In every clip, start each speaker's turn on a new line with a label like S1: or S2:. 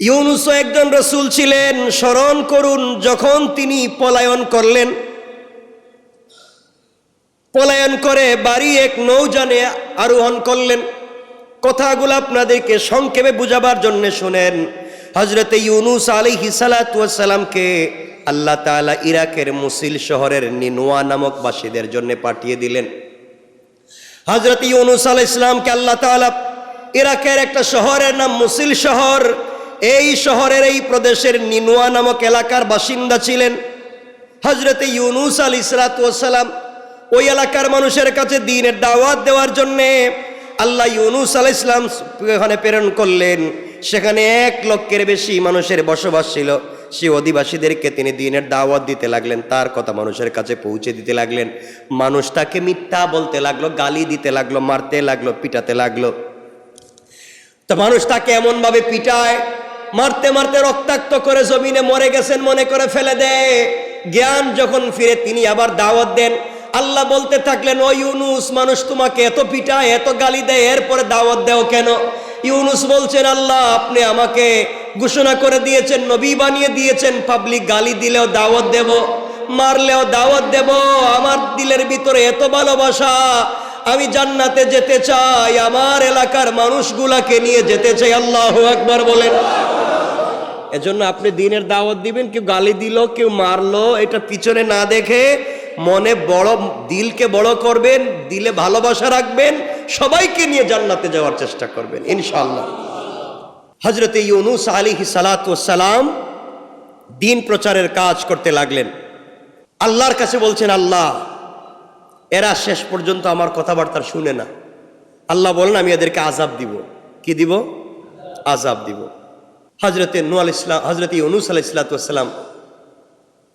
S1: ইউনুস একজন রাসূল ছিলেন। স্মরণ করুন যখন তিনি পলায়ন করলেন, পলায়ন করে বাড়ি এক নৌযানে আরোহণ করলেন। কথাগুলো আপনাদেরকে সংক্ষেপে বুঝাবার জন্য শুনেন। হযরতে ইউনুস আলাইহিস সালাতু ওয়াস সালামকে আল্লাহ তাআলা ইরাকের মুসিল শহরের নিনওয়া নামক বাসীদের জন্য পাঠিয়ে দিলেন। হযরতে ইউনুস আলাইহিস সালামকে আল্লাহ তাআলা ইরাকের একটা শহরের নাম মুসিল শহর, এই শহরের এই প্রদেশের নিনওয়া নামক এলাকার বাসিন্দা ছিলেন। হযরতে ইউনুস আলাইহিস সালাতু ওয়াস সালাম ওই এলাকার মানুষের কাছে দ্বীনের দাওয়াত দেওয়ার জন্যে আল্লাহ ইউনুস আলাইহিস সালাম ওখানে প্রেরণ করলেন। সেখানে 1 লক্ষের বেশি মানুষের বসবাস ছিল। সেই অধিবাসীদেরকে তিনি দ্বীনের দাওয়াত দিতে লাগলেন, তার কথা মানুষের কাছে পৌঁছে দিতে লাগলেন। মানুষ তাকে মিথ্যা বলতে লাগলো, গালি দিতে লাগলো, মারতে লাগলো, পিটাতে লাগলো। তো মানুষ তাকে এমনভাবে পিটায়, মারতে মারতে রক্তাক্ত করে জমিনে মরে গেছেন মনে করে ফেলে দেয়। জ্ঞান যখন ফিরে তিনি আবার দাওয়াত দেন। আল্লাহ বলতে থাকলেন, ও ইউনুস, মানুষ তোমাকে এত পিটায়, এত গালি দেয়, এরপরে দাওয়াত দেও কেন? ইউনুস বলছেন, আল্লাহ আপনি আমাকে ঘোষণা করে দিয়েছেন, নবী বানিয়ে দিয়েছেন, পাবলিক গালি দিলেও দাওয়াত দেব, মারলেও দাওয়াত দেব। আমার দিলের ভিতরে এত ভালোবাসা, আমি জান্নাতে যেতে চাই, আমার এলাকার মানুষগুলাকে নিয়ে যেতে চাই। আল্লাহু আকবার বলেন। এজন্য আপনি দ্বীনের দাওয়াত দিবেন, কেউ গালি দিল, কেউ মারলো, এটা পিছনে না দেখে মনে বড়, দিলকে বড় করবেন, দিলে ভালোবাসা রাখবেন, সবাইকে নিয়ে জান্নাতে যাওয়ার চেষ্টা করবেন ইনশাআল্লাহ। হযরতে ইউনুস আলাইহিস সালাতু ওয়াস সালাম দ্বীন প্রচারের কাজ করতে লাগলেন। আল্লাহর কাছে বলছেন, আল্লাহ এরা শেষ পর্যন্ত আমার কথাবার্তা শুনে না। আল্লাহ বলেন, আমি এদেরকে আযাব দিব। কি দিব? আযাব দিব। হযরতে ইউনুস আলাইহিস সালাতু ওয়াস সালাম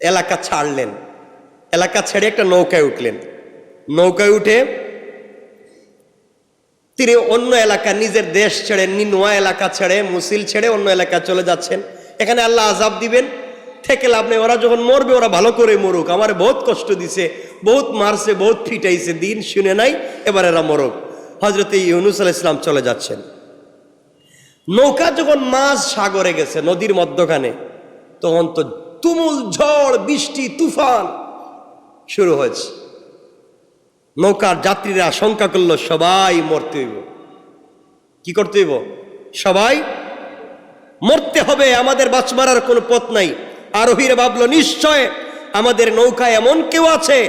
S1: এলাকা ছাড়লেন। এলাকা ছেড়ে একটা নৌকায় উঠলেন। নৌকায় উঠে তিনি অন্য এলাকা, নিজের দেশ ছেড়ে, নিনওয়া এলাকা ছেড়ে, মুসিল ছেড়ে অন্য এলাকায় চলে যাচ্ছেন। এখানে আল্লাহ আযাব দিবেন, থেকে লাভ নেই। ওরা যখন মরবে ওরা ভালো করে মরুক, আমার বহুত কষ্ট দিছে, বহুত মারছে, বহুত ফিটাইছে, দিন শুনে নাই, এবার এরা মরুক। হযরতে ইউনুস আলাইহিস সালাম চলে যাচ্ছেন। নৌকা যখন মাঝ সাগরে গেছে, নদীর মধ্যখানে, তখন তো তুমুল ঝড়, বৃষ্টি, তুফান শুরু হয়েছে। নৌকার যাত্রীরা আশঙ্কা করলো সবাই মরতে হইব। কি করতে হইব? সবাই মরতে হবে, আমাদের বাঁচবার আর কোনো পথ নাই। আরোহীরা ভাবলো, নিশ্চয় আমাদের নৌকায় এমন কেউ আছে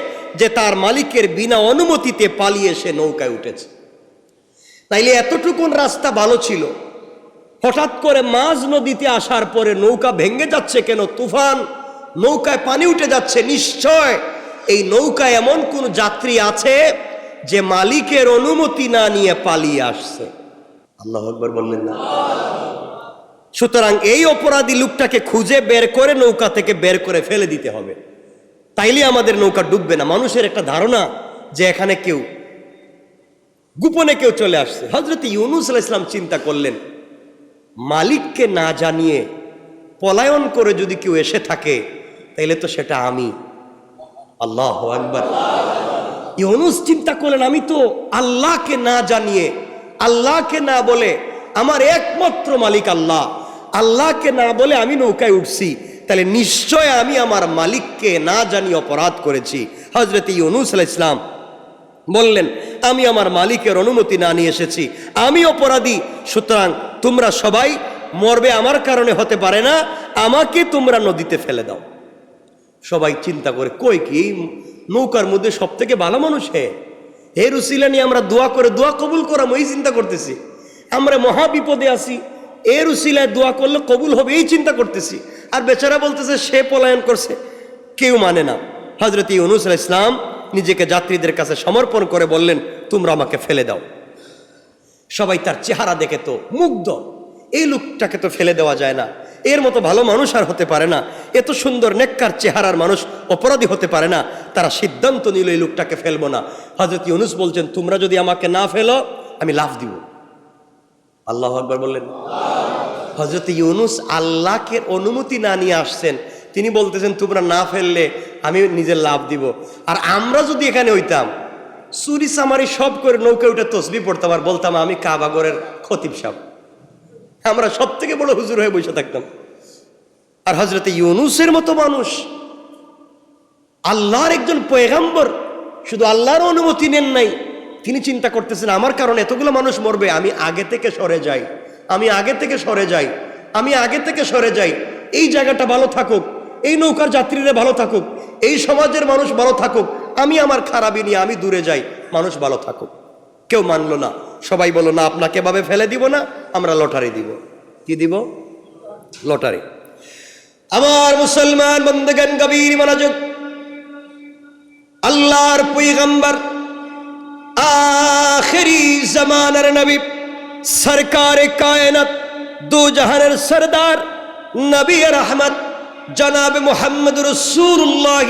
S1: যে তার মালিকের বিনা অনুমতিতে পালিয়ে সে নৌকায় উঠেছে। তাইলে এতটুকুন রাস্তা ভালো ছিল, হঠাৎ করে মাঝ নদীতে আসার পরে নৌকা ভেঙে যাচ্ছে কেন? তুফান, নৌকায় পানি উঠে যাচ্ছে। নিশ্চয় এই নৌকায় এমন কোন যাত্রী আছে যে মালিকের অনুমতি না নিয়ে পালিয়ে আসছে। আল্লাহু আকবার বললেন না? সুতরাং এই অপরাধী লোকটাকে খুঁজে বের করে নৌকা থেকে বের করে ফেলে দিতে হবে, তাইলে আমাদের নৌকা ডুববে না। মানুষের একটা ধারণা যে এখানে কেউ গোপনে কেউ চলে আসছে। হযরত ইউনুস আলাইহিস সালাম চিন্তা করলেন, মালিককে না জানিয়ে পলায়ন করে যদি কেউ এসে থাকে তাইলে তো সেটা আমি। আল্লাহু আকবার। ইউনুস চিন্তা করলেন, আমি তো আল্লাহকে না জানিয়ে, আল্লাহকে না বলে, আমার একমাত্র মালিক আল্লাহ, আল্লাহকে না বলে আমি নৌকায় উঠছি, তাহলে নিশ্চয় আমি আমার মালিককে না জানিয়ে অপরাধ করেছি। হযরত ইউনুস আলাইহিস সালাম বললেন, আমি আমার মালিকের অনুমতি না নিয়ে এসেছি, আমি অপরাধী। সুতরাং তোমরা সবাই মরবে, আমার কারণে হতে পারে না, আমাকে তোমরা নদীতে ফেলে দাও। সবাই চিন্তা করে, কই কি নৌকার মধ্যে সব থেকে ভালো মানুষ এর উসিলা নিয়ে আমরা দোয়া করে দোয়া কবুল করাম, এই চিন্তা করতেছি। আমরা মহা বিপদে আছি, এর উসিলায় দোয়া করলে কবুল হবে এই চিন্তা করতেছি। আর বেচারা বলতেছে সে পলায়ন করছে, কেউ মানে না। হযরত ইউনুস আলাইহিস সালাম নিজেকে যাত্রীদের কাছে সমর্পণ করে বললেন, তোমরা আমাকে ফেলে দাও। সবাই তার চেহারা দেখে তো মুগ্ধ, এই লোকটাকে তো ফেলে দেওয়া যায় না, এর মতো ভালো মানুষ আর হতে পারে না, এত সুন্দর নেককার চেহারার মানুষ অপরাধী হতে পারে না। তারা সিদ্ধান্ত নিল এই লোকটাকে ফেলবো না। হযরত ইউনুস বলছেন, তোমরা যদি আমাকে না ফেলো আমি লাফ দিব। আল্লাহু আকবার বললেন। হযরত ইউনুস আল্লাহকে অনুমতি না নিয়ে আসছেন, তিনি বলতেছেন তোমরা না ফেললে আমি নিজের লাভ দিব। আর আমরা যদি এখানে হইতাম, চুরি চামারি সব করে নৌকা উঠে তসবিহ পড়তাম আর বলতাম আমি কাবাগরের খতিব সাহেব, আমরা সব থেকে বড় বড় হুজুর হয়ে বসে থাকতাম। আর হযরতে ইউনূসের মতো মানুষ, আল্লাহর একজন পয়গম্বর, শুধু আল্লাহর অনুমতি নেন নাই, তিনি চিন্তা করতেছেন আমার কারণে এতগুলো মানুষ মরবে, আমি আগে থেকে সরে যাই, আমি আগে থেকে সরে যাই, আমি আগে থেকে সরে যাই, এই জায়গাটা ভালো থাকুক, এই নৌকার যাত্রীরা ভালো থাকুক, এই সমাজের মানুষ ভালো থাকুক, আমি আমার খারাপই নিয়ে আমি দূরে যাই, মানুষ ভালো থাকুক। কেউ মানলো না, সবাই বলল না, আপনাকে ভাবে ফেলে দিব না, আমরা লটারি দিব। কি দিব? লটারি। আমার মুসলমান বন্ধুগণ, গভীর মনোযোগ। আল্লাহর পয়গম্বর, আখেরি জামানার নবী, সরকারে কায়নাত, দু জাহানের সরদার, নবী রহমত জনাব মুহাম্মদ রাসূলুল্লাহ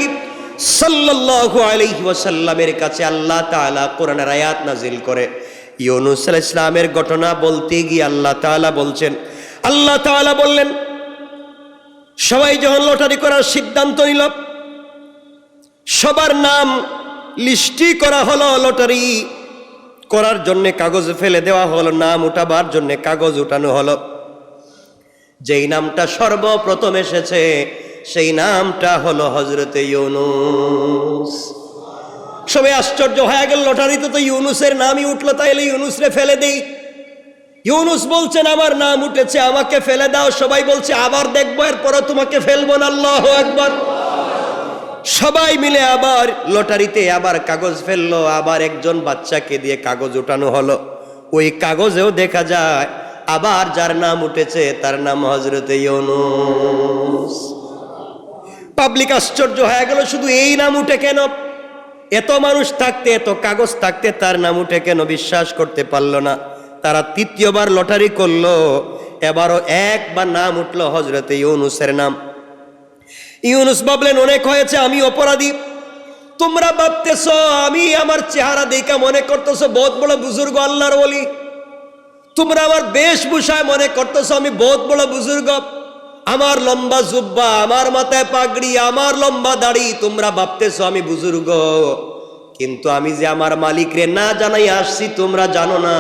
S1: সাল্লাল্লাহু আলাইহি ওয়াসাল্লামের কাছে আল্লাহ তাআলা কোরআনের আয়াত নাজিল করে। ইউনূস আলাইহিস সালামের ঘটনা বলতে গিয়ে আল্লাহ তাআলা বলছেন, আল্লাহ তাআলা বললেন, সবাই যখন লটারি করার সিদ্ধান্ত নিল, সবার নাম লিস্টি করা হলো, লটারি করার জন্য কাগজ ফেলে দেওয়া হলো, নাম উঠাবার জন্য কাগজ উঠানো হলো। যেই নামটা সর্বপ্রথম এসেছে সেই নামটা হলো হযরতে ইউনূস। সবাই আশ্চর্য হয়ে গেল, লটারিতে তো ইউনূসের নামই উঠলো, তাইলে ইউনূসরে ফেলে দেই। ইউনূস বলছেন আমার নাম উঠেছে, আমাকে ফেলে দাও। সবাই বলছে আবার দেখবো, এরপরে তোমাকে ফেলবো না। আল্লাহু আকবার। সবাই মিলে আবার লটারিতে আবার কাগজ ফেললো, আবার একজন বাচ্চাকে দিয়ে কাগজ উঠানো হলো। ওই কাগজেও দেখা যায় আবার যার নাম উঠেছে তার নাম হযরতে ইউনূস। পাবলিক আশ্চর্য হয়ে গেল, শুধু এই নাম উঠে কেন? এত মানুষ থাকতে, এত কাগজ থাকতে তার নাম উঠে কেন? বিশ্বাস করতে পারল না। তারা তৃতীয়বার লটারি করলো, এবারও একবার নাম উঠলো হযরতে ইউনূসের নাম। ইউনূস ভাবলেন অনেক হয়েছে, আমি অপরাধী। তোমরা ভাবতেছ আমি আমার চেহারা দেখে মনে করতেছ বহুত বড় বুজুর্গ, আল্লাহর ওলি। তোমরা আমার বেশভূষায় মনে করতেছ আমি বহুত বড় বুজুর্গ, আমার লম্বা জুব্বা, আমার মাথায় পাগড়ি, আমার লম্বা দাড়ি, তোমরা ভাবতেছ আমি বুজুর্গ। কিন্তু আমি যে আমার মালিকরে না জানাই আসছি তোমরা জানো না।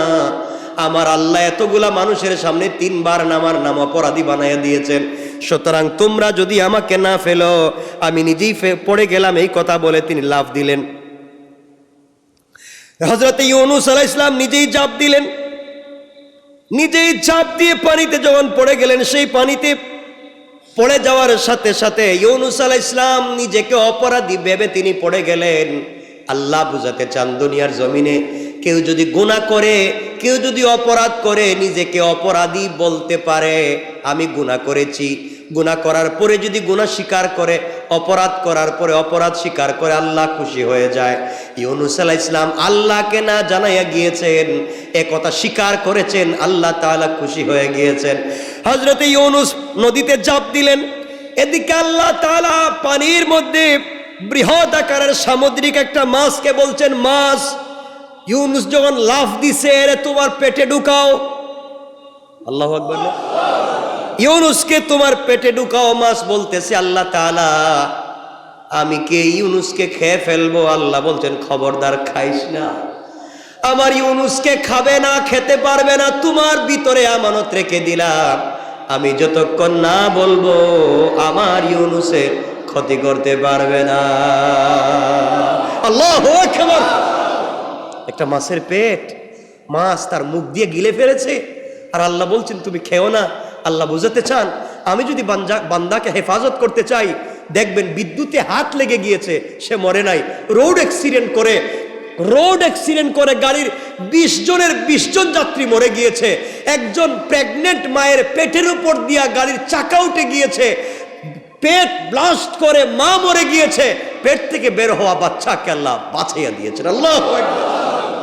S1: আমার আল্লাহ এতগুলা মানুষের সামনে 3 বার আমার নাম অপরাধী বানাইয়া দিয়েছেন। সুতরাং তোমরা যদি আমাকে না ফেলো, আমি নিজেই পড়ে গেলাম, এই কথা বলে তিনি লাফ দিলেন। হযরতে ইউনূস আলাইহিস সালাম নিজেই ঝাঁপ দিলেন। নিজেই ঝাঁপ দিয়ে পানিতে যখন পড়ে গেলেন, সেই পানিতে পড়ে যাওয়ার সাথে সাথে ইউনূস আলাইহিস সালাম নিজেকে অপরাধী ভেবে তিনি পড়ে গেলেন। আল্লাহ বুঝাতে চান দুনিয়ার জমিনে কেউ যদি গুনাহ করে, কেউ যদি অপরাধ করে, নিজেকে অপরাধী বলতে পারে, আমি গুনাহ করেছি, গুনাহ করার পরে যদি গুনাহ স্বীকার করে, অপরাধ করার পরে অপরাধ স্বীকার করে, আল্লাহ খুশি হয়ে যায়। ইউনূস আলাইহিস সালাম আল্লাহকে না জানাইয়া গিয়েছেন, এ কথা স্বীকার করেছেন, আল্লাহ তাআলা খুশি হয়ে গিয়েছেন। হযরতে ইউনূস নদীতে ঝাঁপ দিলেন। এদিকে আল্লাহ তাআলা পানির মধ্যে বৃহৎ আকারের সামুদ্রিক একটা মাছকে বলছেন, মাছ ইউনূস যখন লাফ দিছে, এরে তোমার পেটে ঢুকাও। আল্লাহু আকবার। ইউনূসকে তোমার পেটে ঢুকাও। মাছ বলতেছে আল্লাহ তাআলা আমি কে ইউনূসকে খেয়ে ফেলবো। আল্লাহ বলছেন খবরদার খাইস না, আমার ইউনূসকে খাবে না, খেতে পারবে না, তোমার ভিতরে আমানত রেখে দিলাম, আমি যতক্ষণ না বলবো আমার ইউনূসের ক্ষতি করতে পারবে না। আল্লাহু আকবার। একটা মাছের পেট, মাছ তার মুখ দিয়ে গিলে ফেলেছে, আর আল্লাহ বলছেন তুমি খেও না। আল্লাহ বুঝাতে চান আমি যদি বান্দাকে হেফাজত করতে চাই, দেখবেন বিদ্যুতে হাত লেগে গিয়েছে, সে মরে নাই। রোড অ্যাক্সিডেন্ট করে গাড়ির 20 জনের 20 জন যাত্রী মরে গিয়েছে। একজন প্রেগনেন্ট মায়ের পেটের উপর দিয়া গাড়ির চাকা উঠে গিয়েছে, পেট ব্লাস্ট করে মা মরে গিয়েছে, পেট থেকে বের হওয়া বাচ্চাকে আল্লাহ বাঁচাইয়া দিয়েছেন। আল্লাহু আকবার।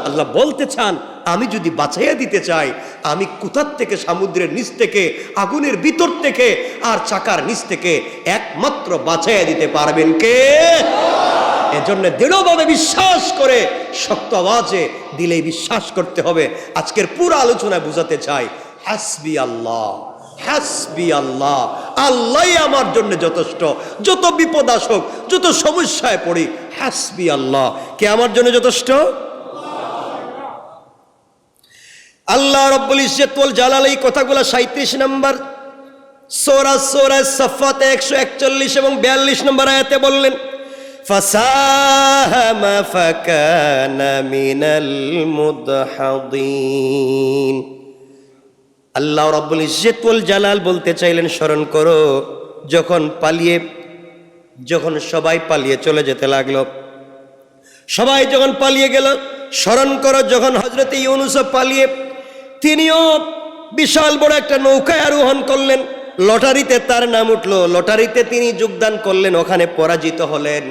S1: আল্লাহ বলতে চান আমি যদি বাঁচাইয়া দিতে চাই, আমি কোথার থেকে, সমুদ্রের নিচ থেকে, আগুনের ভিতর থেকে, আর চাকার নিচ থেকে একমাত্র বাঁচাইয়া দিতে পারবেন কে? এজন্য দৃঢ়ভাবে বিশ্বাস করে শক্ত আওয়াজে দিলেই বিশ্বাস করতে হবে। আজকের পুরো আলোচনায় বুঝাতে চাই হাসবি আল্লাহ, হাসবি আল্লাহ, আল্লাহই আমার জন্য যথেষ্ট। যত বিপদ আসুক, যত সমস্যায় পড়ি, হাসবি আল্লাহ, কে আমার জন্য যথেষ্ট? আল্লাহ রাব্বুল ইজ্জত ওয়াল জালাল। এই কথাগুলো 37 নম্বর সূরা সাফফাতে 141 এবং 42 নম্বর আয়াতে বললেন, ফাসাহামা ফাকানা মিনাল মুদহাদিন। আল্লাহ রাব্বুল ইজ্জত ওয়াল জালাল বলতে চাইলেন, স্মরণ করো যখন সবাই পালিয়ে চলে যেতে লাগলো, সবাই যখন পালিয়ে গেল, স্মরণ করো যখন হযরত ইউনূস পালিয়ে তিনিও বিশাল বড় একটা নৌকায় আরোহণ করলেন, লটারিতে তার নাম উঠলো, লটারিতে তিনি যোগদান করলেন, ওখানে পরাজিত হলেন।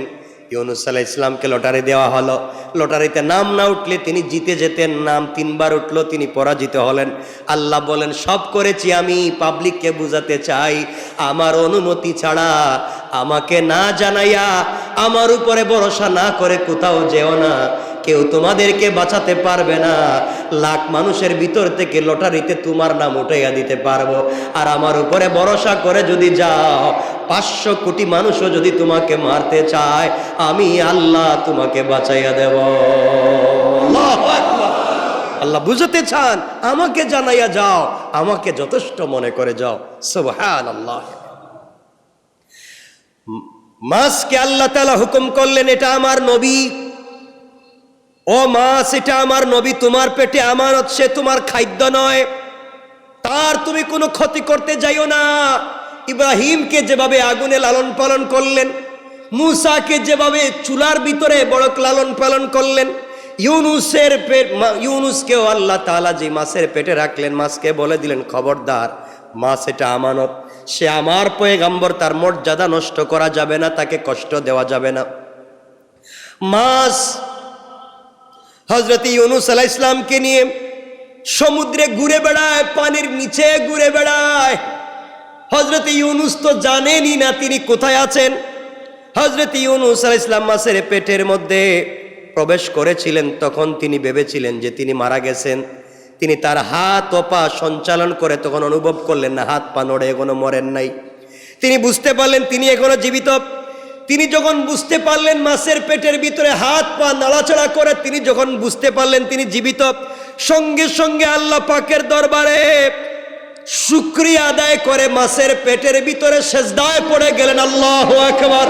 S1: ইউনূস আলাইহিস সালামকে লটারি দেওয়া হলো, লটারিতে নাম না উঠলে তিনি জিতে যেতেন, নাম 3 বার উঠলো, তিনি পরাজিত হলেন। আল্লাহ বলেন, সব করেছি আমি পাবলিককে বুঝাতে চাই, আমার অনুমতি ছাড়া, আমাকে না জানাইয়া, আমার উপরে ভরসা না করে কোথাও যেও না, কেউ তোমাদেরকে বাঁচাতে পারবে না। লাখ মানুষের ভিতর থেকে লটারিতে তোমার নাম উঠাইয়া দিতে পারবো, আর আমার উপরে ভরসা করে যদি যাও, 500 কোটি মানুষও যদি তোমাকে মারতে চায়, আমি আল্লাহ তোমাকে বাঁচাইয়া দেব। আল্লাহু আকবার। আল্লাহ বুঝাতে চান, আমাকে জানাইয়া যাও, আমাকে যথেষ্ট মনে করে যাও। সুবহানাল্লাহ। মাছকে আল্লাহ তাআলা হুকুম করলেন, এটা আমার নবী, ও মাছ এটা আমার নবী, তোমার পেটে আমানত, সে তোমার খাদ্য নয়, তার তুমি কোনো ক্ষতি করতে যাইও না। ইব্রাহিমকে যেভাবে আগুনে লালন পালন করলেন, মূসাকে যেভাবে চুলার ভিতরে বড় লালন পালন করলেন, ইউনূসকেও আল্লাহ তাআলা যে মাছের পেটে রাখলেন, মাছকে বলে দিলেন, খবরদার, মাছ এটা আমানত, সে আমার পয়গম্বর, তার মর্যাদা নষ্ট করা যাবে না, তাকে কষ্ট দেওয়া যাবে না। মাছ হযরত ইউনূস আলাইহিস সালামকে নিয়ে সমুদ্রে ঘুরে বেড়ায়, পানির নিচে ঘুরে বেড়ায়। হযরত ইউনূস তো জানেনই না তিনি কোথায় আছেন। হযরত ইউনূস আলাইহিস সালাম মাছের পেটের মধ্যে প্রবেশ করেছিলেন, তখন তিনি ভেবেছিলেন যে তিনি মারা গেছেন। তিনি তার হাত ও পা সঞ্চালন করে তখন অনুভব করলেন না, হাত পা নড়ে, এখনো মরেন নাই। তিনি বুঝতে পারলেন তিনি এখনো জীবিত। তিনি যখন বুঝতে পারলেন মাছের পেটের ভিতরে হাত পা নাড়াচাড়া করে, তিনি যখন বুঝতে পারলেন তিনি জীবিত, সঙ্গে সঙ্গে আল্লাহ পাকের দরবারে শুকরিয়া আদায় করে মাছের পেটের ভিতরে সেজদায় পড়ে গেলেন। আল্লাহু আকবার।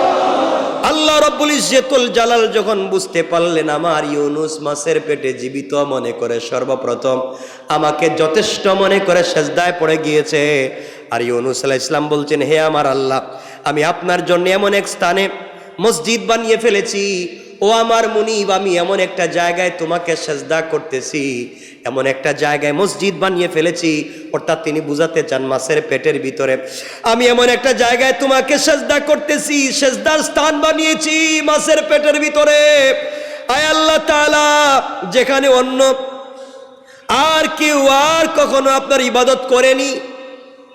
S1: আল্লাহ রাব্বুল ইজ্জতুল জালাল যখন বুঝতে পারলেন আমার ইউনূস মাছের পেটে জীবিত, মনে করে সর্বপ্রথম আমাকে যথেষ্ট মনে করে সেজদায় পড়ে গিয়েছে। আর ইউনূস আলাইহিস সালাম বলছেন, হে আমার আল্লাহ, আমি আপনার জন্য এমন এক স্থানে মসজিদ বানিয়ে ফেলেছি, ও আমার মুনিব, আমি এমন একটা জায়গায় তোমাকে সেজদা করতেছি, এমন একটা জায়গায় মসজিদ বানিয়ে ফেলেছি। অর্থাৎ তিনি বুঝাতে চান মাছের পেটের ভিতরে আমি এমন একটা জায়গায় তোমাকে সেজদা করতেছি, সেজদার স্থান বানিয়েছি মাছের পেটের ভিতরে। আয় আল্লাহ তাআলা, যেখানে অন্য আর কেউ আর কখনো আপনার ইবাদত করেনি।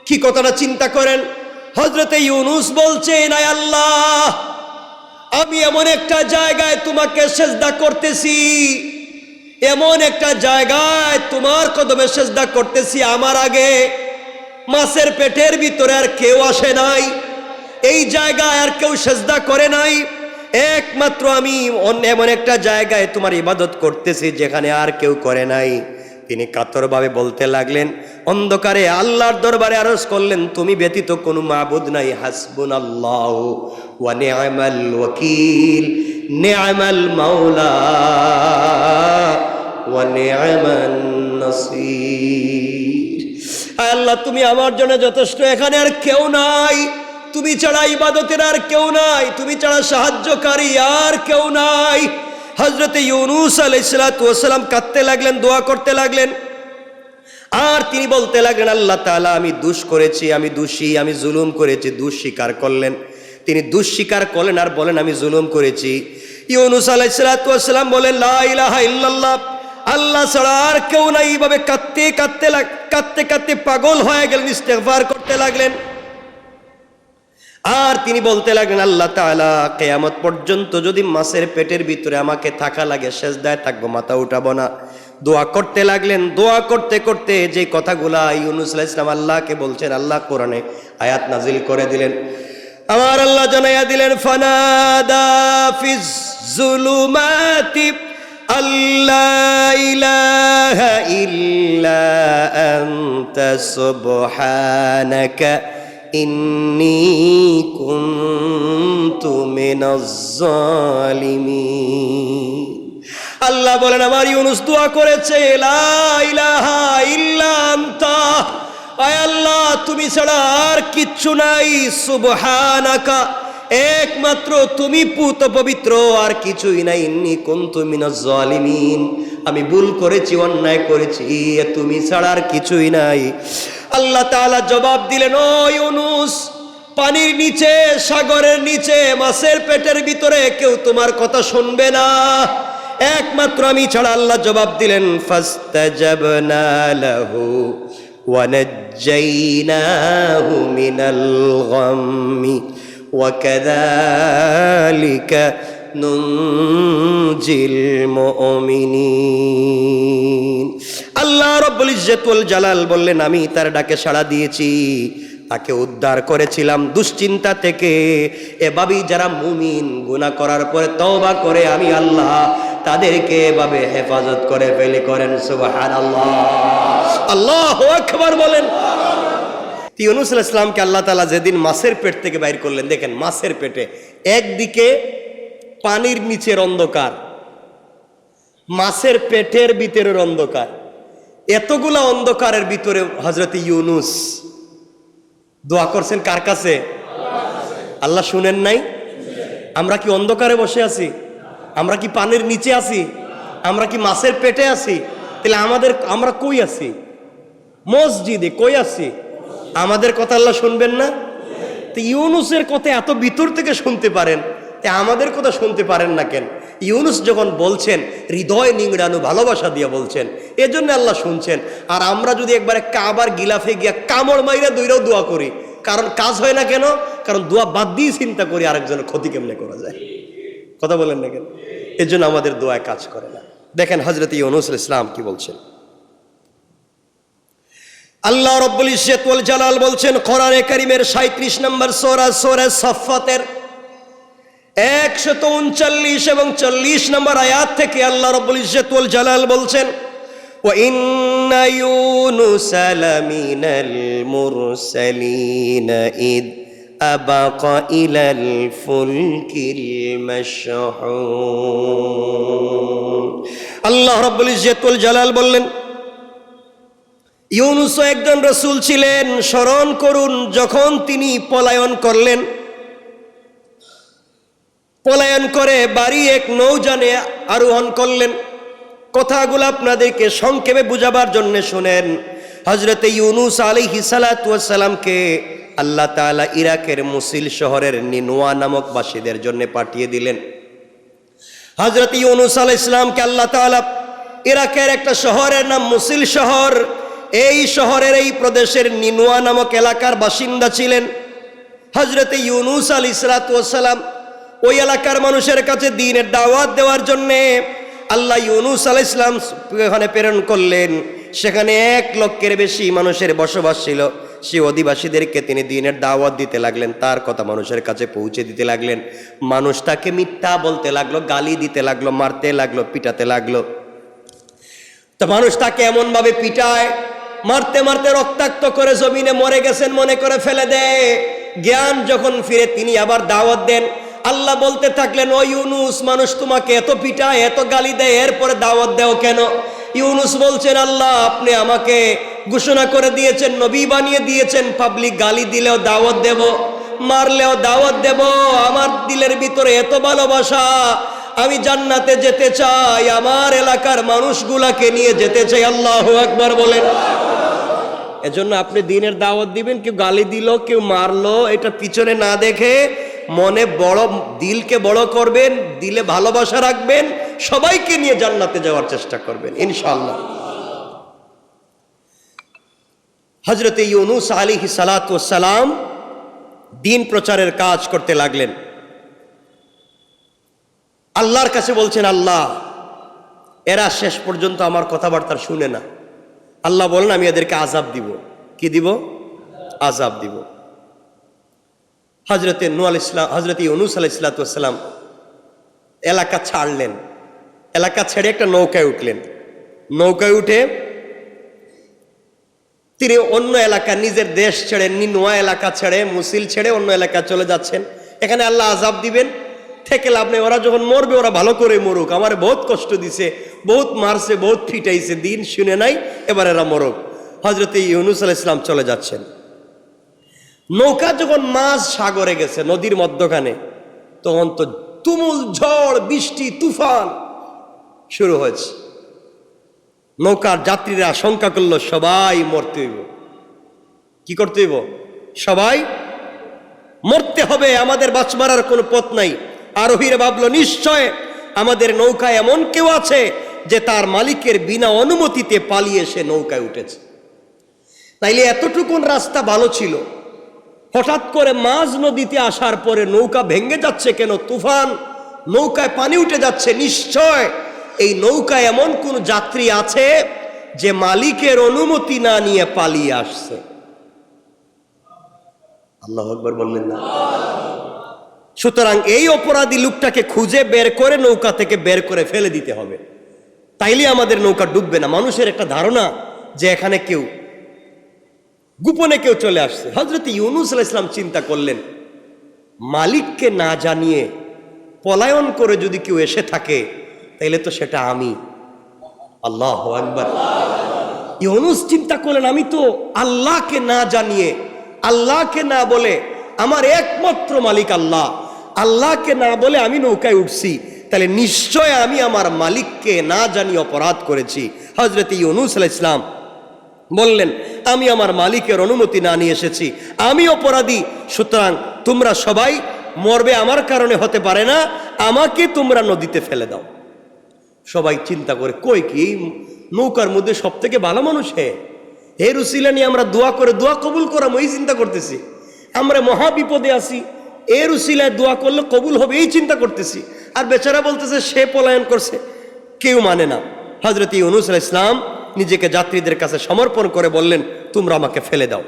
S1: কি কথাটা চিন্তা করেন, হযরতে ইউনূস বলছেন, আয় আল্লাহ, আমি এমন একটা জায়গায় তোমাকে সেজদা করতেছি, এমন একটা জায়গায় তোমার কদমে সেজদা করতেছি, আমার আগে মাছের পেটের ভিতরে আর কেউ আসে নাই, এই জায়গায় আর কেউ সেজদা করে নাই, একমাত্র আমি এমন একটা জায়গায় তোমার ইবাদত করতেছি যেখানে আর কেউ করে নাই। তিনি কাতরভাবে বলতে লাগলেন, অন্ধকারে আল্লাহর দরবারে আরজ করলেন, তুমি ব্যতীত কোনো মাবুদ নাই, হাসবুনাল্লাহু ওয়া নি'মাল ওয়াকিল, নি'মাল মাওলা ওয়া নি'মান নাসির। আল্লাহ, তুমি আমার জন্য যথেষ্ট, এখানে আর কেউ নাই, তুমি ছাড়া ইবাদতের আর কেউ নাই, তুমি ছাড়া সাহায্যকারী আর কেউ নাই। হযরতে ইউনূস আলাইহিস সালাতু ওয়াস সালাম কাঁদতে লাগলেন, দোয়া করতে লাগলেন, আর তিনি বলতে লাগলেন, আল্লাহ তাআলা, আমি দোষ করেছি, আমি দোষী, আমি জুলুম করেছি। দোষ স্বীকার করলেন, তিনি দোষ স্বীকার করলেন আর বলেন, আমি জুলুম করেছি। ইউনূস আলাইহিস সালাতু ওয়াস সালাম বলেন, লা ইলাহা ইল্লাল্লাহ, আল্লাহ ছাড়া আর কেউ নাই। এইভাবে কাঁদতে কাঁদতে কাঁদতে কাঁদতে পাগল হয়ে গেলেন, ইস্তেগফার করতে লাগলেন। আর তিনি বলতে লাগলেন, আল্লাহ তাআলা, কিয়ামত পর্যন্ত যদি মাছের পেটের ভিতরে আমাকে থাকা লাগে, সেজদায় থাকবো, মাথা উঠাবো না। দোয়া করতে লাগলেন। দোয়া করতে করতে যে কথাগুলা ইউনূস আলাইহিস সালাম আল্লাহকে বলছেন, আল্লাহ কোরআনে আয়াত নাজিল করে দিলেন। আমার আল্লাহ জানাইয়া দিলেন, ফানাদা ফিজ যুলুমাতি আল্লা ইলাহা ইল্লা আনতা সুবহানাকা ইন্নী কুনতু মিনাজ জালিমিন। আল্লাহ বলেন আমার ইউনুস দোয়া করেছে, লা ইলাহা ইল্লা আনতা, আয় আল্লাহ তুমি ছাড়া আর কিচ্ছু নাই, সুবহানাকা একমাত্র তুমি পুত পবিত্র, আর কিছুই নাই, ইন্নী কুনতু মিনাজ জালিমিন আমি ভুল করেছি, অন্যায় করেছি, তুমি ছাড়া আর কিছুই নাই। আল্লাহ তাআলা জবাব দিলেন, ও ইউনুস, পানির নিচে, সাগরের নিচে, মাছের পেটের ভিতরে কেউ তোমার কথা শুনবে না, একমাত্র আমি ছাড়া। আল্লাহ জবাব দিলেন, ফাস্তাজাবনা লাহু ওয়া নাজ্জাইনাহু মিনাল গাম্মি ওয়া কাযালিকা নুনজিল মুমিনিন। আল্লাহ রাব্বুল ইজ্জত ওয়াল জালাল বললেন, আমি তার ডাকে সাড়া দিয়েছি, তাকে উদ্ধার করেছিলাম দুশ্চিন্তা থেকে। এভাবেই যারা মুমিন গুনাহ করার পরে তওবা করে, আমি আল্লাহ তাদেরকে এভাবে হেফাজত করে ফেলি। করেন সুবহানাল্লাহ, আল্লাহু আকবার বলেন। ইউনুস আলাইহিস সালামকে আল্লাহ তাআলা যেদিন মাছের পেট থেকে বাইর করলেন, দেখেন মাছের পেটে একদিকে পানির নিচের অন্ধকার, মাছের পেটের ভিতরের অন্ধকার, এতগুলা অন্ধকারের ভিতরে হযরত ইউনুস দোয়া করছেন কার কাছে? আল্লাহ শুনেন নাই? আমরা কি অন্ধকারে বসে আছি? আমরা কি পানির নিচে আছি? আমরা কি মাছের পেটে আছি? তাহলে আমরা কই আছি? মসজিদে কই আছি? আমাদের কথা আল্লাহ শুনবেন না? তো ইউনুসের কথা এত ভিতর থেকে শুনতে পারেন, আমাদের কথা শুনতে পারেন না কেন? ইউনুস যখন বলছেন হৃদয় নিংড়ানো ভালোবাসা দিয়ে বলছেন, এজন্য আল্লাহ শুনছেন। আর আমরা যদি একবারে কাবার গিলাফে গিয়া কামড় মাইরা দইরাও দোয়া করি, কারণ কাজ হয় না কেন? কারণ দোয়া বাদ দিয়ে চিন্তা করি আরেকজনের ক্ষতি কেমনে করা যায়। কথা বলেন না কেন? এজন্য আমাদের দোয়ায় কাজ করে না। দেখেন হযরত ইউনুস আলাইহিস সালাম কি বলছেন। আল্লাহ রাব্বুল ইজ্জত ওয়াল জালাল বলছেন কোরআনে কারীমের 37 নম্বর সূরা, সূরা সাফফাতের 139 এবং 40 নম্বর আয়াত থেকে আল্লাহ রাব্বুল ইজ্জত ওয়াল জালাল বলছেন, ওয়া ইন্না ইউনুসা লামিনাল মুরসালিন ইদ আবাকা ইলাল ফুলকিল মাশহুন। আল্লাহ রাব্বুল ইজ্জত ওয়াল জালাল বললেন, ইউনুস একজন রাসূল ছিলেন। স্মরণ করুন যখন তিনি পলায়ন করলেন, পলায়ন করে বাড়ি এক নৌযানে আরোহণ করলেন। কথাগুলো আপনাদেরকে সংক্ষেপে বুঝাবার জন্য শুনেন। হযরত ইউনুস আলাইহিস সালাতু ওয়াস সালামকে আল্লাহ তাআলা ইরাকের মুসিল শহরের নিনওয়া নামক বাসীদের জন্য পাঠিয়ে দিলেন। হযরত ইউনুস আলাইহিস সালামকে আল্লাহ তাআলা ইরাকের একটা শহরের নাম মুসিল শহর, এই শহরের এই প্রদেশের নিনওয়া নামক এলাকার বাসিন্দা ছিলেন। হযরত ইউনুস আলাইহিস সালাতু ওয়াস সালাম ওই এলাকার মানুষের কাছে দ্বীনের দাওয়াত দেওয়ার জন্যে আল্লাহ ইউনুস আলাইহিস সালাম ওখানে প্রেরণ করলেন। সেখানে 1 লক্ষের বেশি মানুষের বসবাস ছিল। সেই অধিবাসীদেরকে তিনি দ্বীনের দাওয়াত দিতে লাগলেন, তার কথা মানুষের কাছে পৌঁছে দিতে লাগলেন। মানুষ তাকে মিথ্যা বলতে লাগলো, গালি দিতে লাগলো, মারতে লাগলো, পিটাতে লাগলো। তো মানুষ তাকে এমন ভাবে পিটায়, মারতে মারতে রক্তাক্ত করে জমিনে মরে গেছেন মনে করে ফেলে দেয়। জ্ঞান যখন ফিরে তিনি আবার দাওয়াত দেন। আল্লাহ বলতে থাকলেন, ও ইউনুস, মানুষ তোমাকে এত পিটায়, এত গালি দেয়, এরপরে দাওয়াত দেও কেন? ইউনুস বলছেন, আল্লাহ আপনি আমাকে ঘোষণা করে দিয়েছেন, নবী বানিয়ে দিয়েছেন, পাবলিক গালি দিলেও দাওয়াত দেব, মারলেও দাওয়াত দেব। আমার দিলের ভিতরে এত ভালোবাসা, আমি জান্নাতে যেতে চাই, আমার এলাকার মানুষগুলাকে নিয়ে যেতে চাই। আল্লাহু আকবার বলেন। এজন্য আপনি দ্বীনের দাওয়াত দিবেন, কেউ গালি দিল, কেউ মারলো, এটা পিছনে না দেখে মনে বড়, দিলকে বড় করবেন, দিলে ভালোবাসা রাখবেন, সবাইকে নিয়ে জান্নাতে যাওয়ার চেষ্টা করবেন ইনশাআল্লাহ। হযরত ইউনুস আলাইহিস সালাতু ওয়াস সালাম দ্বীন প্রচারের কাজ করতে লাগলেন। আল্লাহর কাছে বলছেন, আল্লাহ এরা শেষ পর্যন্ত আমার কথাবার্তা শুনে না। আল্লাহ বলেন, আমি এদেরকে আযাব দিব। কি দিব? আযাব দিব। হযরত ইউনুস আলাইহিস সালাতু ওয়াস সালাম এলাকা ছাড়লেন। এলাকা ছেড়ে একটা নৌকায় উঠলেন। নৌকায় উঠে তিনি অন্য এলাকা, নিজের দেশ ছেড়ে, নিনোয়া এলাকা ছেড়ে, মুসিল ছেড়ে অন্য এলাকায় চলে যাচ্ছেন। এখানে আল্লাহ আযাব দিবেন, থেকে লাভ নেই। ওরা যখন মরবে ওরা ভালো করে মরুক, আমার বহুত কষ্ট দিছে, বহুত মারছে, বহুত ফিটাইছে, দিন শুনে নাই, এবার এরা মরুক। হযরত ইউনূস আলাইহিস সালাম চলে যাচ্ছেন। নৌকা যখন মাঝ সাগরে গেছে, নদীর মধ্যখানে, তখন তো তুমুল ঝড়, বৃষ্টি, তুফান শুরু হয়েছে। নৌকার যাত্রীরা আশঙ্কা করলো সবাই মরতে হইব। কি করতে হইব? সবাই মরতে হবে, আমাদের বাঁচবার আর কোনো পথ নাই। আরোহীরা ভাবলো নিশ্চয় আমাদের নৌকায় এমন কেউ আছে যে তার মালিকের বিনা অনুমতিতে পালিয়ে সে নৌকায় উঠেছে। তাইলে এতটুকুন রাস্তা ভালো ছিল, হঠাৎ করে মাঝ নদীতে আসার পরে নৌকা ভেঙে যাচ্ছে কেন? তুফান, নৌকায় পানি উঠে যাচ্ছে। নিশ্চয় এই নৌকায় এমন কোন যাত্রী আছে যে মালিকের অনুমতি না নিয়ে পালিয়ে আসছে। আল্লাহু আকবার বললেন না? সুতরাং এই অপরাধী লোকটাকে খুঁজে বের করে নৌকা থেকে বের করে ফেলে দিতে হবে, তাইলে আমাদের নৌকা ডুববে না। মানুষের একটা ধারণা যে এখানে কেউ গোপনে কেউ চলে আসছে। হযরত ইউনূস আলাইহিস সালাম চিন্তা করলেন, মালিককে না জানিয়ে পলায়ন করে যদি কেউ এসে থাকে তাইলে তো সেটা আমি। আল্লাহু আকবার। ইউনূস চিন্তা করলেন, আমি তো আল্লাহকে না জানিয়ে, আল্লাহকে না বলে, আমার একমাত্র মালিক আল্লাহ, আল্লাহকে না বলে আমি নৌকায় উঠছি, তাহলে নিশ্চয় আমি আমার মালিককে না জানিয়ে অপরাধ করেছি। হযরত ইউনূস আলাইহিস সালাম বললেন, আমি আমার মালিকের অনুমতি না নিয়ে এসেছি, আমি অপরাধী। সুতরাং তোমরা সবাই মরবে, আমার কারণে হতে পারে না, আমাকে তোমরা নদীতে ফেলে দাও। সবাই চিন্তা করে, কই কি নৌকার মধ্যে সব থেকে ভালো মানুষ এর উসিলা নিয়ে আমরা দোয়া করে দোয়া কবুল করাম, এই চিন্তা করতেছি। আমরা মহা বিপদে আছি, এর উসিলায় দোয়া করলে কবুল হবে এই চিন্তা করতেছি। আর বেচারা বলতেছে সে পলায়ন করছে, কেউ মানে না। হযরত ইউনূস আলাইহিস সালাম নিজেকে যাত্রীদের কাছে সমর্পণ করে বললেন, তোমরা আমাকে ফেলে দাও।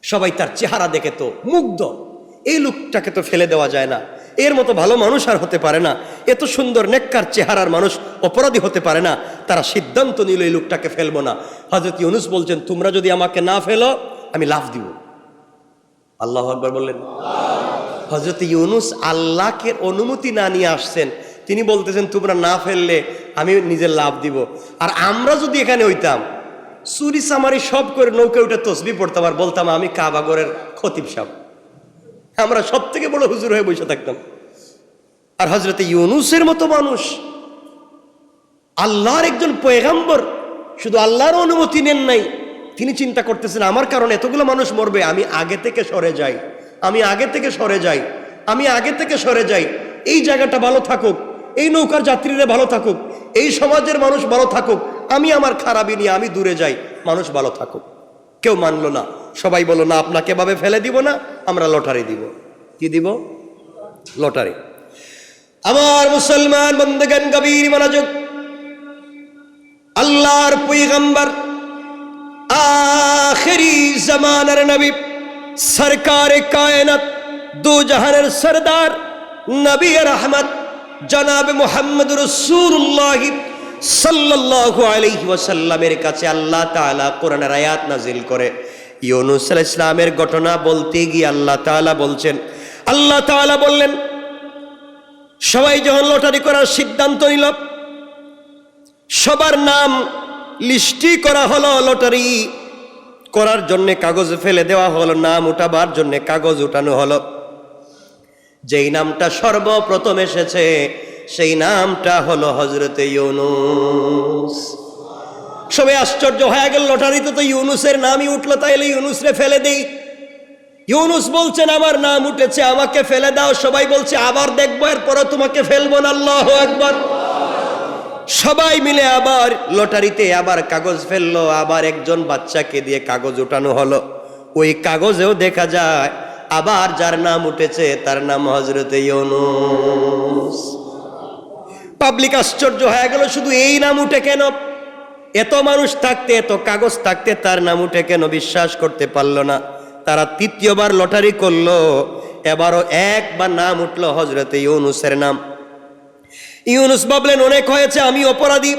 S1: সবাই তার চেহারা দেখে তো মুগ্ধ, এই লোকটাকে তো ফেলে দেওয়া যায় না, এর মতো ভালো মানুষ আর হতে পারে না, এত সুন্দর নেককার চেহারার মানুষ অপরাধী হতে পারে না। তারা সিদ্ধান্ত নিল এই লোকটাকে ফেলবো না। হযরত ইউনূস বলছেন, তোমরা যদি আমাকে না ফেলো আমি লাফ দিব। আল্লাহু আকবার বললেন। হযরত ইউনূস আল্লাহকে অনুমতি না নিয়ে আসছেন, তিনি বলতেছেন তোমরা না ফেললে আমি নিজের লাভ দিব। আর আমরা যদি এখানে হইতাম, চুরি চামারি সব করে নৌকা উঠে তসবিহ পড়তাম আর বলতাম আমি কাবাগরের খতিব সাহেব, আমরা সব থেকে বড় হুজুর হয়ে বসে থাকতাম। আর হযরত ইউনূসের মতো মানুষ, আল্লাহর একজন পয়গম্বর, শুধু আল্লাহর অনুমতি নেন নাই, তিনি চিন্তা করতেছেন আমার কারণে এতগুলো মানুষ মরবে, আমি আগে থেকে সরে যাই, আমি আগে থেকে সরে যাই, আমি আগে থেকে সরে যাই। এই জায়গাটা ভালো থাকুক, এই নৌকার যাত্রীরা ভালো থাকুক, এই সমাজের মানুষ ভালো থাকুক, আমি আমার খারাপই নিয়ে আমি দূরে যাই, মানুষ ভালো থাকুক। কেউ মানলো না, সবাই বলল না, আপনাকে ভাবে ফেলে দিব না, আমরা লটারি দিব। কি দিব? লটারি। আমার মুসলমান বন্দেগান, গভীর মনোযোগ। আল্লাহর পয়গম্বর, আখিরি জামানার নবী, সরকারে কায়নাত, দু জাহানের সরদার, নবী রহমত জনাব মুহাম্মদ রাসূলুল্লাহ সাল্লাল্লাহু আলাইহি ওয়াসাল্লামের কাছে আল্লাহ তাআলা কোরআনের আয়াত নাজিল করে। ইউনূস আলাইহিস সালামের ঘটনা বলতে গিয়ে আল্লাহ তাআলা বলছেন, আল্লাহ তাআলা বললেন, সবাই যখন লটারি করার সিদ্ধান্ত নিল, সবার নাম লিস্টি করা হলো, লটারি করার জন্য কাগজ ফেলে দেওয়া হলো, নাম উঠাবার জন্য কাগজ উঠানো হলো। যেই নামটা সর্বপ্রথম এসেছে সেই নামটা হলো হযরত ইউনূস। সবাই আশ্চর্য হয়ে গেল, লটারিতে তো ইউনূসের নামই উঠলো, তাইলে ইউনূসরে ফেলে দেই। ইউনূস বলছেন আমার নাম উঠেছে, আমাকে ফেলে দাও। সবাই বলছে আবার দেখবো, এরপরে তোমাকে ফেলবো না। আল্লাহু আকবার। সবাই মিলে আবার লটারিতে আবার কাগজ ফেললো, আবার একজন বাচ্চাকে দিয়ে কাগজ উঠানো হলো। ওই কাগজেও দেখা যায় আবার যার নাম উঠেছে তার নাম হযরত ইউনূস। পাবলিক আশ্চর্য হয়ে গেল, শুধু এই নাম উঠে কেন? এত মানুষ থাকতে, এত কাগজ থাকতে তার নাম উঠে কেন? বিশ্বাস করতে পারলো না। তারা তৃতীয়বার লটারি করলো, এবারও একবার নাম উঠলো হযরত ইউনূসের নাম। ইউনূস ভাবলেন অনেক হয়েছে, আমি অপরাধী,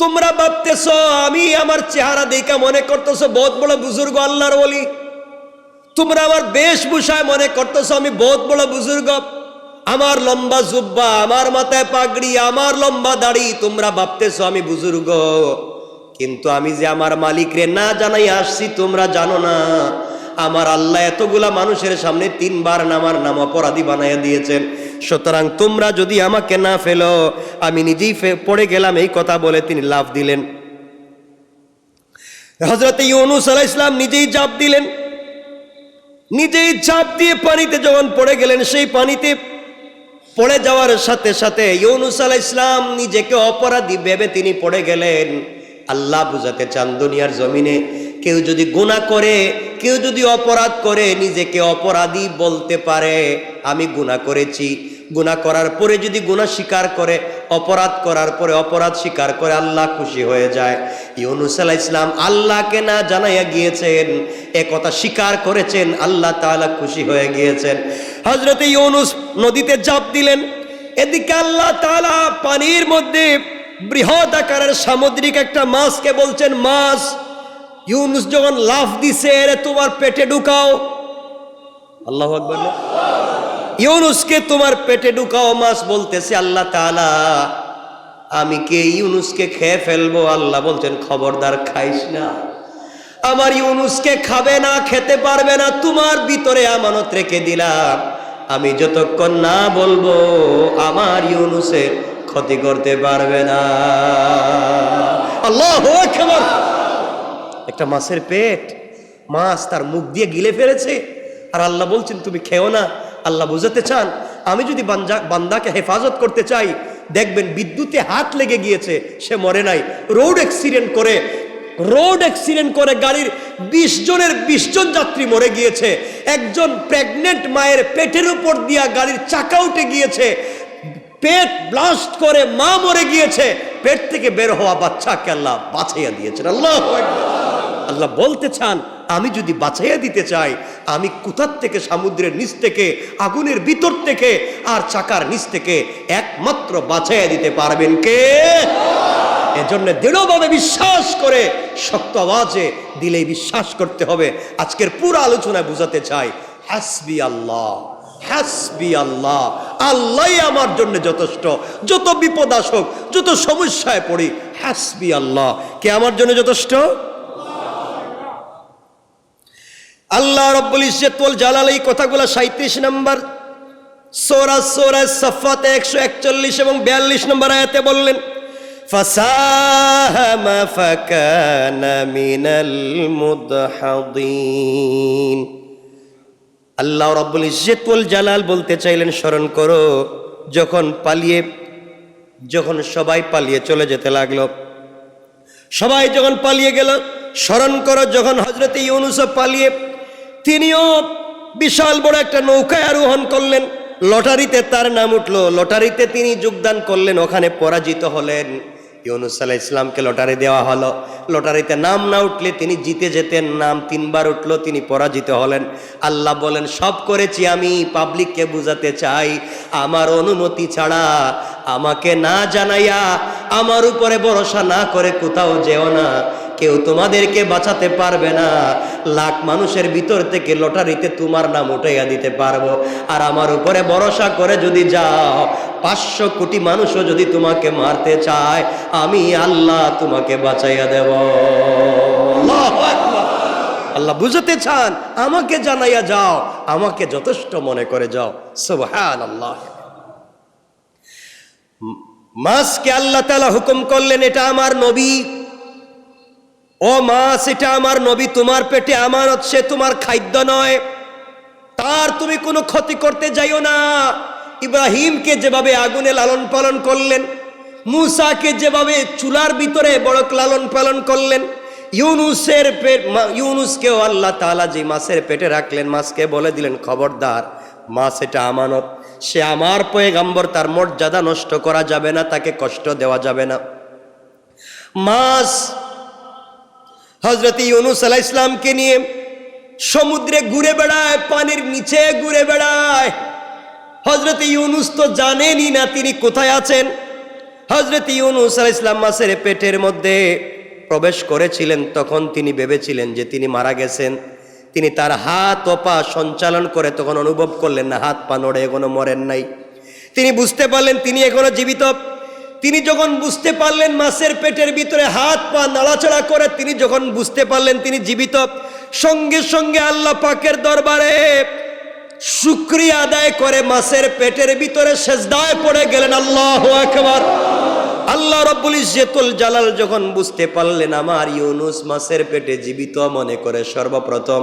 S1: তোমরা ভাবতেছ আমি আমার চেহারা দেখা মনে করতেছ বহুত বড় বুজুর্গ আল্লাহর ওলি, তোমরা আমার বেশভূষায় মনে করতেছ আমি বহুত বড় বুজুর্গ, আমার লম্বা জুব্বা, আমার মাথায় পাগড়ি, আমার লম্বা দাড়ি, তোমরা ভাবতেছ আমি বুজুর্গ, কিন্তু আমি যে আমার মালিকরে না জানাই আসছি তোমরা জানো না। আমার আল্লাহ এতগুলা মানুষের সামনে 3 বার আমার নাম অপরাধী বানাইয়া দিয়েছেন। সুতরাং তোমরা যদি আমাকে না ফেলো, আমি নিজেই পড়ে গেলাম, এই কথা বলে তিনি লাফ দিলেন। হযরত ইউনূস আলাইহিস সালাম নিজেই ঝাঁপ দিলেন। নিজেই ঝাঁপ দিয়ে পানিতে যখন পড়ে গেলেন, সেই পানিতে পড়ে যাওয়ার সাথে সাথে ইউনূস আলাইহিস সালাম নিজেকে অপরাধী ভেবে তিনি পড়ে গেলেন। আল্লাহ বুঝাতে চান দুনিয়ার জমিনে কেউ যদি গুনাহ করে, কেউ যদি অপরাধ করে, নিজেকে অপরাধী বলতে পারে, আমি গুনাহ করেছি, গুনাহ করার পরে যদি গুনাহ স্বীকার করে, অপরাধ করার পরে অপরাধ স্বীকার করে, আল্লাহ খুশি হয়ে যায়। ইউনূস আলাইহিস সালাম আল্লাহকে না জানাইয়া গিয়েছেন, এ কথা স্বীকার করেছেন, আল্লাহ তাআলা খুশি হয়ে গিয়েছেন। হযরত ইউনূস নদীতে ঝাঁপ দিলেন, এদিকে আল্লাহ তাআলা পানির মধ্যে বৃহৎ আকারের সামুদ্রিক একটা মাছকে বলছেন, মাছ ইউনূস যখন লাফ দিছে, এরে তোমার পেটে ঢুকাও। আল্লাহু আকবার। ইউনূসকে তোমার পেটে ঢুকাও। মাছ বলতেছে আল্লাহ তাআলা আমি কে ইউনূসকে খেয়ে ফেলবো। আল্লাহ বলছেন খবরদার খাইস না, আমার ইউনূসকে খাবে না, খেতে পারবে না, তোমার ভিতরে আমানত রেখে দিলাম, আমি যতক্ষণ না বলবো আমার ইউনূসের ক্ষতি করতে পারবে না। আল্লাহু আকবার। একটা মাছের পেট, মাছ তার মুখ দিয়ে গিলে ফেলেছে, আর আল্লাহ বলছেন তুমি খেও না। আল্লাহ বুঝাতে চান আমি যদি বান্দাকে হেফাজত করতে চাই, দেখবেন বিদ্যুতে হাত লেগে গিয়েছে, সে মরে নাই, রোড অ্যাক্সিডেন্ট করে গাড়ির 20 জনের 20 জন যাত্রী মরে গিয়েছে, একজন প্রেগনেন্ট মায়ের পেটের উপর দিয়া গাড়ির চাকা উঠে গিয়েছে, পেট ব্লাস্ট করে মা মরে গিয়েছে, পেট থেকে বের হওয়া বাচ্চাকে আল্লাহ বাঁচাইয়া দিয়েছেন। আল্লাহু আকবার। আল্লাহ বলতে চান আমি যদি বাঁচাইয়া দিতে চাই, আমি কোথার থেকে, সমুদ্রের নিচ থেকে, আগুনের ভিতর থেকে, আর চাকার নিচ থেকে একমাত্র বাঁচাইয়া দিতে পারবেন কে? এজন্য দৃঢ়ভাবে বিশ্বাস করে শক্ত আওয়াজে দিলেই বিশ্বাস করতে হবে। আজকের পুরো আলোচনায় বুঝাতে চাই হাসবি আল্লাহ, হাসবি আল্লাহ, আল্লাহই আমার জন্য যথেষ্ট। যত বিপদ আসুক, যত সমস্যায় পড়ি, হাসবি আল্লাহ, কে আমার জন্য যথেষ্ট? আল্লাহ রাব্বুল ইজ্জত ওয়াল জালাল এই কথাগুলো 37 নম্বর সূরা সাফফাত 141 এবং 42 নম্বর আয়াতে বললেন, ফাসাহামা ফাকানা মিনাল মুদহাদিন। আল্লাহ রাব্বুল ইজ্জত ওয়াল জালাল বলতে চাইলেন স্মরণ করো যখন সবাই পালিয়ে চলে যেতে লাগলো, সবাই যখন পালিয়ে গেল, স্মরণ করো যখন হযরত ইউনূস পালিয়ে তিনিও বিশাল বড় একটা নৌকায় আরোহণ করলেন, লটারিতে তার নাম উঠলো, লটারিতে তিনি যোগদান করলেন, ওখানে পরাজিত হলেন। ইউনূস আলাইহিস সালামকে লটারি দেওয়া হলো, লটারিতে নাম না উঠলে তিনি জিতে যেতেন, নাম 3 বার উঠলো, তিনি পরাজিত হলেন। আল্লাহ বলেন সব করেছি আমি পাবলিককে বুঝাতে চাই, আমার অনুমতি ছাড়া, আমাকে না জানাইয়া, আমার উপরে ভরসা না করে কোথাও যেও না, কেউ তোমাদেরকে বাঁচাতে পারবে না। লাখ মানুষের ভিতর থেকে লটারিতে তোমার নাম উঠাইয়া দিতে পারবো, আর আমার উপরে ভরসা করে যদি যাও, 500 কোটি মানুষও যদি তোমাকে মারতে চায়, আমি আল্লাহ তোমাকে বাঁচাইয়া দেব। আল্লাহু আকবার। আল্লাহ বুঝাতে চান আমাকে জানাইয়া যাও, আমাকে যথেষ্ট মনে করে যাও। সুবহানাল্লাহ। মাছকে আল্লাহ তাআলা হুকুম করলেন এটা আমার নবী, ও মাছ এটা আমার নবী, তোমার পেটে আমানত, সে তোমার খাদ্য নয়, তার তুমি কোনো ক্ষতি করতে যাইও না। ইব্রাহিমকে যেভাবে আগুনে লালন পালন করলেন, মূসাকে যেভাবে চুলার ভিতরে বড় লালন পালন করলেন, ইউনূসকেও আল্লাহ তাআলা যে মাছের পেটে রাখলেন, মাছকে বলে দিলেন খবরদার, মাছ এটা আমানত, সে আমার পয়গম্বর, তার মর্যাদা নষ্ট করা যাবে না, তাকে কষ্ট দেওয়া যাবে না। মাছ হযরত ইউনূস আলাইহিস সালামকে নিয়ে সমুদ্রে ঘুরে বেড়ায়, পানির নিচে ঘুরে বেড়ায়। হযরত ইউনূস তো জানেনই না তিনি কোথায় আছেন। হযরত ইউনূস আলাইহিস সালাম মাছের পেটের মধ্যে প্রবেশ করেছিলেন, তখন তিনি ভেবেছিলেন যে তিনি মারা গেছেন। তিনি তার হাত ও পা সঞ্চালন করে তখন অনুভব করলেন না হাত পা নড়ে, এখনো মরেন নাই। তিনি বুঝতে পারলেন তিনি এখনো জীবিত। তিনি যখন বুঝতে পারলেন মাছের পেটের ভিতরে হাত পা নাড়াচাড়া করে, তিনি যখন বুঝতে পারলেন তিনি জীবিত, সঙ্গে সঙ্গে আল্লাহ পাকের দরবারে শুকরিয়া আদায় করে মাছের পেটের ভিতরে সেজদায় পড়ে গেলেন। আল্লাহু আকবার। আল্লাহ রাব্বুল ইজ্জতুল জালাল যখন বুঝতে পারলেন আমার ইউনূস মাছের পেটে জীবিত, মনে করে সর্বপ্রথম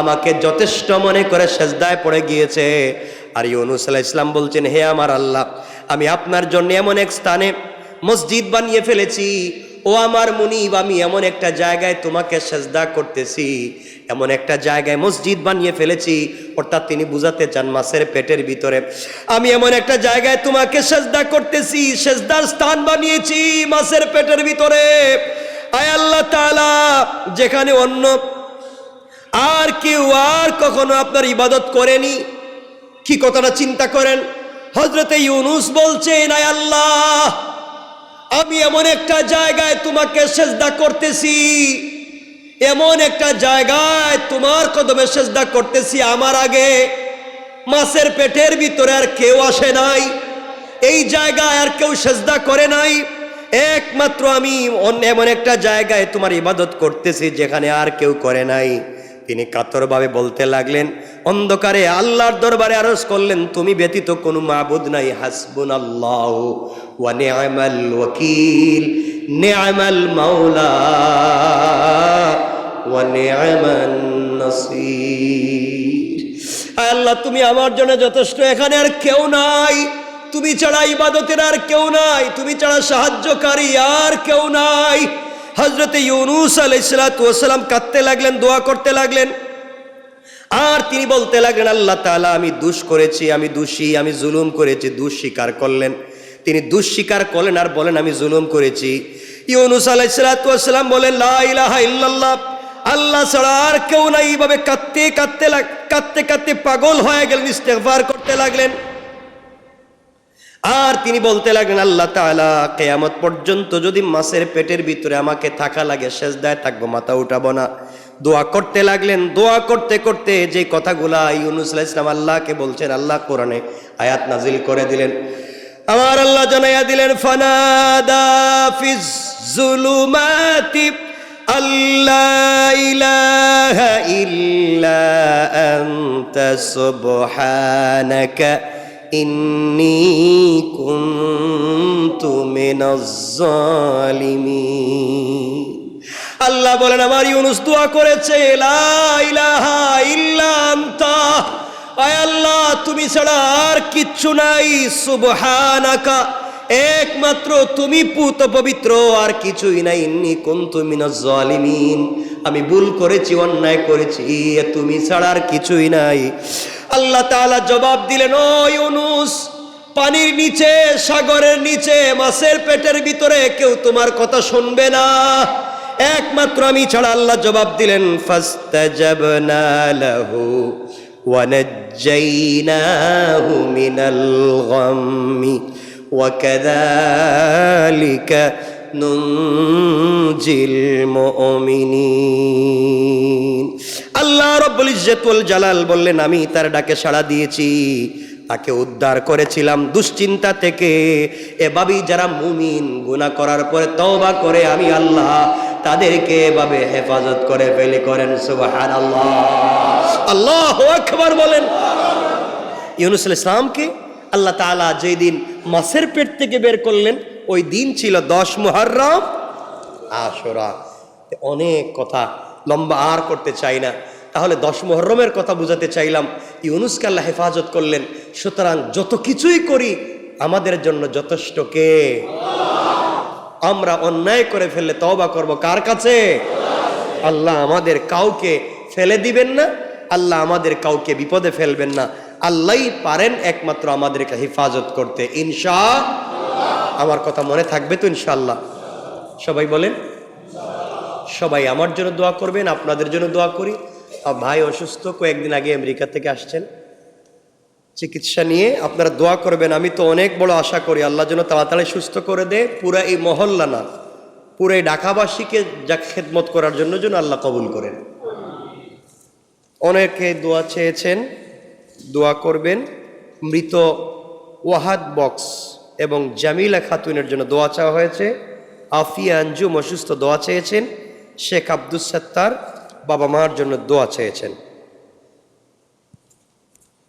S1: আমাকে যথেষ্ট মনে করে সেজদায় পড়ে গিয়েছে। আর ইউনূস আলাইহিস সালাম বলছেন, হে আমার আল্লাহ, আমি আপনার জন্য এমন এক স্থানে মসজিদ বানিয়ে ফেলেছি। ও আমার মুনিব, আমি এমন একটা জায়গায় তোমাকে সেজদা করতেছি, এমন একটা জায়গায় মসজিদ বানিয়ে ফেলেছি। অর্থাৎ তিনি বুঝাতে চান মাছের পেটের ভিতরে আমি এমন একটা জায়গায় তোমাকে সেজদা করতেছি, সেজদার স্থান বানিয়েছি মাছের পেটের ভিতরে। আয় আল্লাহ তাআলা, যেখানে অন্য আর কেউ আর কখনো আপনার ইবাদত করেনি। কি কথাটা চিন্তা করেন। হযরতে ইউনূস বলছেন, আয় আল্লাহ, আমি এমন একটা জায়গায় তোমাকে সেজদা করতেছি, এমন একটা জায়গায় তোমার কদমে সেজদা করতেছি, আমার আগে মাছের পেটের ভিতরে আর কেউ আসে নাই, এই জায়গায় আর কেউ সেজদা করে নাই, একমাত্র আমি এমন একটা জায়গায় তোমার ইবাদত করতেছি যেখানে আর কেউ করে নাই। তিনি কাতরভাবে বলতে লাগলেন, অন্ধকারে আল্লাহর দরবারে আরজ করলেন, তুমি ব্যতীত কোনো মাবুদ নাই, হাসবুনাল্লাহু ওয়া নি'মাল ওয়াকিল, নি'মাল মাওলা ওয়া নি'মান নাসির। আল্লাহ, তুমি আমার জন্য যথেষ্ট, এখানে আর কেউ নাই, তুমি ছাড়া ইবাদতের আর কেউ নাই, তুমি ছাড়া সাহায্যকারী আর কেউ নাই। হযরতে ইউনূস আলাইহিস সালাম কাঁদতে লাগলেন, দোয়া করতে লাগলেন। আর তিনি বলতে লাগলেন, আল্লাহ তাআলা, আমি দোষ করেছি, আমি দোষী, আমি জুলুম করেছি। দোষ স্বীকার করলেন, তিনি দোষ স্বীকার করলেন আর বলেন, আমি জুলুম করেছি। ইউনূস আলাইহিস সালাম বলেন, লা ইলাহা ইল্লাল্লাহ, আল্লাহ ছাড়া আর কেউ নাই। এইভাবে কাঁদতে কাঁদতে কাঁদতে কাঁদতে পাগল হয়ে গেলেন, ইস্তেগফার করতে লাগলেন। আর তিনি বলতে লাগলেন, আল্লাহ তাআলা, কিয়ামত পর্যন্ত যদি মাছের পেটের ভিতরে আমাকে থাকা লাগে, সেজদায় থাকবো, মাথা উঠাবো না। দোয়া করতে লাগলেন। দোয়া করতে করতে যে কথাগুলা ইউনূস আলাইহিস সালাম আল্লাহকে বলছেন, আল্লাহ কোরআনে আয়াত নাজিল করে দিলেন। আমার আল্লাহ জানাইয়া দিলেন, ফানাদা ফিজ যুলুমাতি আল্লা ইলাহা ইল্লা আনতা সুবহানাকা ইন্নী কুনতু মিনাজ জালিমিন। আল্লাহ বলেন, আমার ইউনূস দোয়া করেছে, লা ইলাহা ইল্লা আনতা, আয় আল্লাহ, তুমি ছাড়া আর কিচ্ছু নাই, সুবহানাকা, একমাত্র তুমি পুত পবিত্র, আর কিছুই নাই, ইন্নী কুনতু মিনাজ জালিমিন, আমি ভুল করেছি, অন্যায় করেছি, তুমি ছাড়া আর কিছুই নাই। আল্লাহ তাআলা জবাব দিলেন, ও ইউনূস, পানির নিচে, সাগরের নিচে, মাছের পেটের ভিতরে কেউ তোমার কথা শুনবে না, একমাত্র আমি ছাড়া। আল্লাহ জবাব দিলেন, ফাস্তাজাবনা লাহু ওয়া নাজ্জাইনাহু মিনাল গাম্মি ওয়া কাযালিকা নুনজিল মুমিনিন। আল্লাহ রাব্বুল ইজ্জতুল জালাল বললেন, আমি তার ডাকে সাড়া দিয়েছি, তাকে উদ্ধার করেছিলাম দুশ্চিন্তা থেকে। এভাবেই যারা মুমিন গুনাহ করার পরে তওবা করে, আমি আল্লাহ তাদেরকে এভাবে হেফাজত করে ফেলি। করেন সুবহানাল্লাহ, আল্লাহু আকবার বলেন। ইউনূস আলাইহিস সালামকে আল্লাহ তাআলা যেই দিন মাছের পেট থেকে বের করলেন, ওই দিন ছিল 10 মুহররম আশুরা। অনেক কথা লম্বা আর করতে চাই না, তাহলে 10 মুহররমের কথা বুঝাতে চাইলাম। ইউনূসকে আল্লাহ হেফাজত করলেন। সুতরাং যত কিছুই করি আমাদের জন্য যথেষ্ট কে? আমরা অন্যায় করে ফেললে তওবা করব কার কাছে? আল্লাহ আমাদের কাউকে ফেলে দিবেন না, আল্লাহ আমাদের কাউকে বিপদে ফেলবেন না। আল্লাহই পারেন একমাত্র আমাদেরকে হেফাজত করতে, ইনশাআল্লাহ। আমার কথা মনে থাকবে তো ইনশাআল্লাহ? সবাই বলেন, সবাই আমার জন্য দোয়া করবেন, আপনাদের জন্য দোয়া করি। ভাই অসুস্থ, কয়েকদিন আগে আমেরিকা থেকে আসছেন, চিকিৎসা নিয়ে আপনারা দোয়া করবেন। আমি তো অনেক বড় আশা করি আল্লাহ যেন তাড়াতাড়ি সুস্থ করে দেয়, পুরা এই মহল্লা না পুরো এই ঢাকাবাসীকে যা খেদমত করার জন্য যেন আল্লাহ কবুল করেন। অনেকে দোয়া চেয়েছেন, দোয়া করবেন। মৃত ওয়াহাদ বক্স এবং জামিলা খাতুনের জন্য দোয়া চাওয়া হয়েছে। আফিয়া আঞ্জুম অসুস্থ, দোয়া চেয়েছেন। শেখ আব্দুস সাত্তার বাবা মার জন্য দোয়া চেয়েছেন।